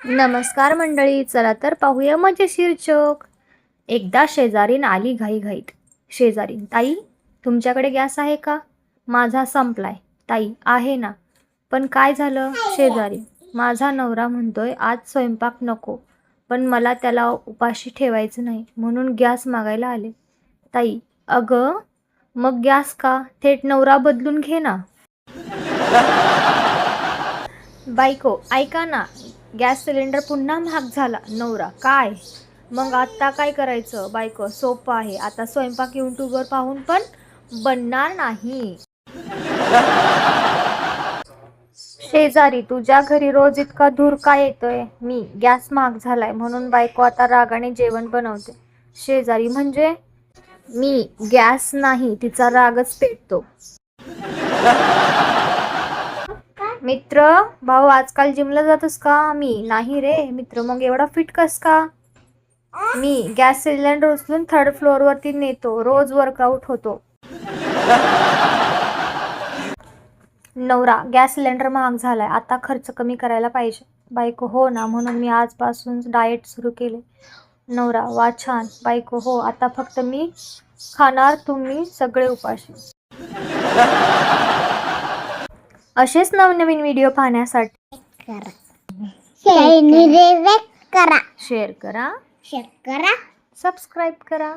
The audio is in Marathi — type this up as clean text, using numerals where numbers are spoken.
नमस्कार मंडळी, चला तर पाहूया मजेशीर जोक. एकदा शेजारीन आली घाईघाईत. शेजारीन: ताई, तुमच्याकडे गॅस आहे का? माझा संपलाय. ताई: आहे ना, पण काय झालं? शेजारी: माझा नवरा म्हणतोय आज स्वयंपाक नको, पण मला त्याला उपाशी ठेवायचं नाही म्हणून गॅस मागायला आले. ताई: अगं, मग गॅस का? थेट नवरा बदलून घे ना. बायको: ऐका ना, गॅस सिलेंडर पुन्हा महाग झाला. नवरा: काय? मग आता काय करायचं? बायको: सोपं आहे, आता स्वयंपाक यूट्यूबवर पाहून पण बनणार नाही. शेजारी: तुझ्या घरी रोज इतका धूर का येतोय? मी: गॅस महाग झालाय म्हणून बायको आता रागाने जेवण बनवते. शेजारी: म्हणजे? मी: गॅस नाही, तिचा रागच पेटतो. मित्र: भाऊ, आजकाल जिमला जातोस का? मी: नाही रे मित्र. मग एवढा फिट कस का? मी: गॅस सिलेंडर उचलून 3rd फ्लोअरवरती नेतो, रोज वर्कआउट होतो. नवरा: गॅस सिलेंडर महाग झालाय, आता खर्च कमी करायला पाहिजे. बायको: हो ना, म्हणून मी आजपासून डाएट सुरू केले. नवरा: वा छान. बायको: हो, आता फक्त मी खाणार, तुम्ही सगळे उपाशी. असेच नवनवीन व्हिडिओ पाहण्यासाठी करा शेअर करा, शेअर करा सबस्क्राईब करा.